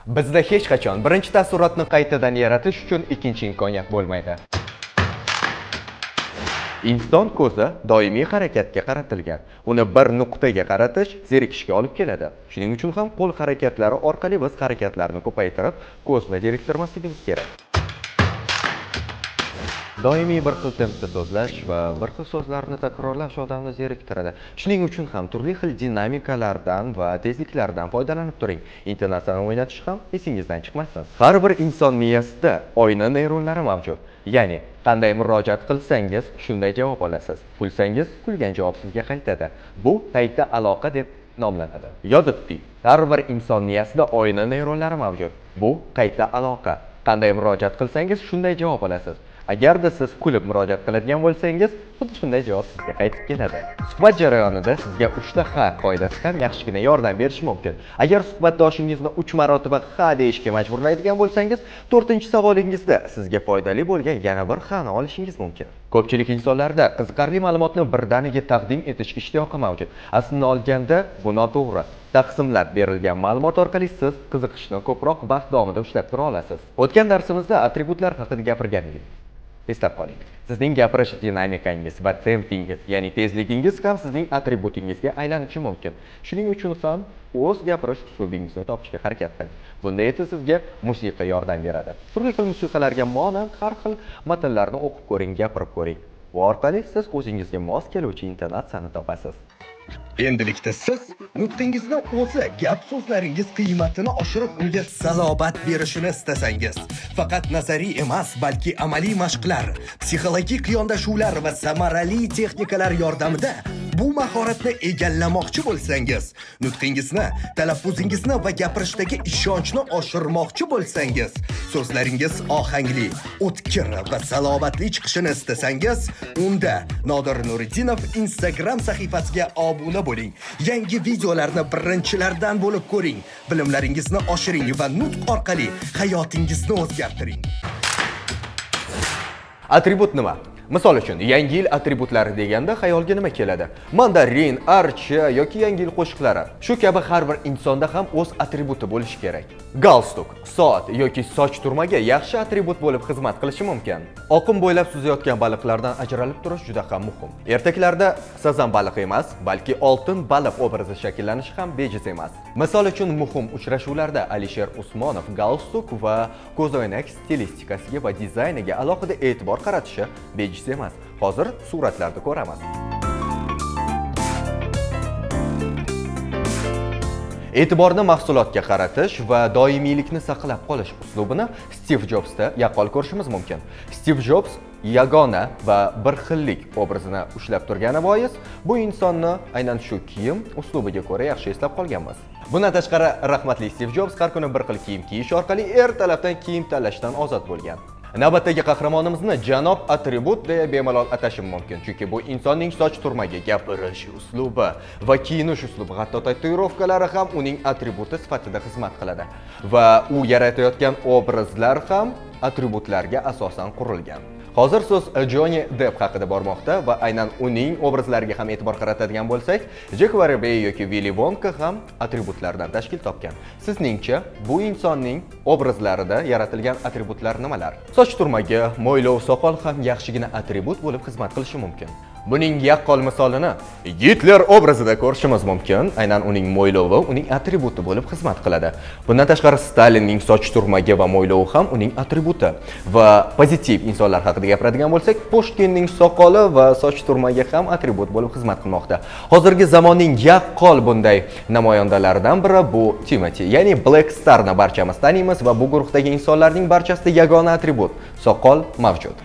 Bizda hech qachon birinchi taassurotni qaytadan yaratish uchun ikkinchi imkoniyat bo'lmaydi. Inson ko'zi doimiy harakatga qaratilgan. Uni bir nuqtaga qaratish zerikishga olib keladi. Shuning uchun ham qo'l harakatlari orqali biz harakatlarni ko'paytirib, ko'zni zeriktirmasligimiz kerak. Doimiy bir xil tempda so'zlash va bir xil so'zlarni takrorlash odamni zeriktiradi. Shuning uchun ham turli xil dinamikalardan va tezliklardan foydalanib turing. Intonatsiyani o'ynatish ham esingizdan chiqmasin. Har bir inson miyasida oyna neyronlari mavjud. Ya'ni, qanday murojaat qilsangiz, shunday javob olasiz. Kulsangiz, kulgan javob sizga qaytadi. Bu qayta aloqa deb nomlanadi. Yodib tuting. Har bir inson miyasida oyna neyronlari mavjud. Bu qayta aloqa. Qanday murojaat qilsangiz, shunday javob olasiz. Agarda siz kulib murojaat qiladigan bo'lsangiz, xuddi shunday javob sizga qaytib keladi. Suhbat jarayonida sizga 3 ta ha qoidasi ham yaxshigina yordam berishi mumkin. Agar suhbatdoshingizni 3 marotaba ha deyishga majburlaydigan bo'lsangiz, 4-savolingizda sizga foydali bo'lgan yana bir ha'ni olishingiz mumkin. Ko'pchilik insonlarda qiziqarli ma'lumotni birdaniga taqdim etish ishtiyoqi mavjud. Aslida olganda bu noto'g'ri. Taqsimlab berilgan ma'lumot orqali siz qiziqishni ko'proq vaqt davomida ushlab tura olasiz. O'tgan darsimizda atributlar haqida gapirgan edik. Eslab qoling. Sizning gapirish dinamikangiz va tempingiz, ya'ni tezligingiz ham sizning atributingizga aylanishi mumkin. Shuning uchun ham o'z gapirish uslubingizni topishga harakat qiling. Bunda esa sizga musiqa yordam beradi. Turli xil musiqalarga monand har xil matnlarni o'qib ko'ring, gapirib ko'ring. Bu orqali siz o'zingizga mos keluvchi intonatsiyani topasiz. Endilikda siz nutqingizni o'zi gap so'zlaringiz qiymatini oshirib unga salobat berishini istasangiz, faqat nazariy emas, balki amaliy mashqlar, psixologik yondashuvlar va samarali texnikalar yordamida bu mahoratni egallamoqchi bo'lsangiz, nutqingizni, talaffuzingizni va gapirishdagi ishonchni oshirmoqchi bo'lsangiz, so'zlaringiz ohangli, o'tkir va salobatli chiqishini istasangiz, unda Nodir Nuriddinov Instagram sahifasiga obuna bo'ling. Yangi videolarni birinchilardan bo'lib ko'ring. Bilimlaringizni oshiring va nutq orqali hayotingizni o'zgartiring. Atribut nima? Misol uchun, Yangi yil atributlari deganda xayolga nima keladi? Mandarin, archa yoki Yangi yil qo'shiqlari. Shu kabi har bir insonda ham o'z atributi bo'lishi kerak. Galstuk, soat yoki soch turmagi yaxshi atribut bo'lib xizmat qilishi mumkin. Oqim bo'ylab suzayotgan baliqlardan ajralib turish juda ham muhim. Ertaklarda sazan baliq emas, balki oltin baliq obrazi shakllanishi ham bejiz emas. Misol uchun, muhim uchrashuvlarda Alisher Usmonov galstuk va ko'zoynak stilistikasiga va dizayniga alohida e'tibor qaratishi bejiz emas. Hozir suratlarda ko'ramiz. E'tiborni mahsulotga qaratish va doimiylikni saqlab qolish uslubini Steve Jobsda yaqqol ko'rishimiz mumkin. Steve Jobs yagona va bir xillik obrazini ushlab turgani bois, bu insonni aynan shu kiyim uslubiga ko'ra yaxshi eslab qolganmiz. Bundan tashqari, rahmatli Steve Jobs har kuni bir xil kiyim kiyish orqali ertalabdan kiyim tanlashdan ozod bo'lgan. Navbatdagi qahramonimizni janob atribut deya bemalol atashim mumkin, chunki bu insonning soch turmagi, gapirish uslubi va kiyinish uslubi, hatto tatuirovkalari ham uning atributi sifatida xizmat qiladi va u yaratayotgan obrazlar ham atributlarga asosan qurilgan. Hozir so'z Johnny Depp haqida bormoqda va aynan uning obrazlariga ham e'tibor qaratadigan bo'lsak, Jack Wallaby yoki Willy Wonka ham atributlardan tashkil topgan. Sizningcha, bu insonning obrazlarida yaratilgan atributlar nimalar? Soch turmagi, mo'ylov, soqol ham yaxshigina atribut bo'lib xizmat qilishi mumkin. Buning yaqqol misolini Hitler obrazida ko'rishimiz mumkin. Aynan uning mo'ylovi uning atributi bo'lib xizmat qiladi. Bundan tashqari, Stalinning soch turmagi va mo'ylovi ham uning atributi. Va pozitiv insonlar haqida gapiradigan bo'lsak, Pushkinning soqoli va soch turmagi ham atribut bo'lib xizmat qilmoqda. Hozirgi zamonning yaqqol bunday namoyandalaridan biri bu Timothy, ya'ni Black Starni barchamiz taniymiz va bu guruhdagi insonlarning barchasida yagona atribut soqol mavjud.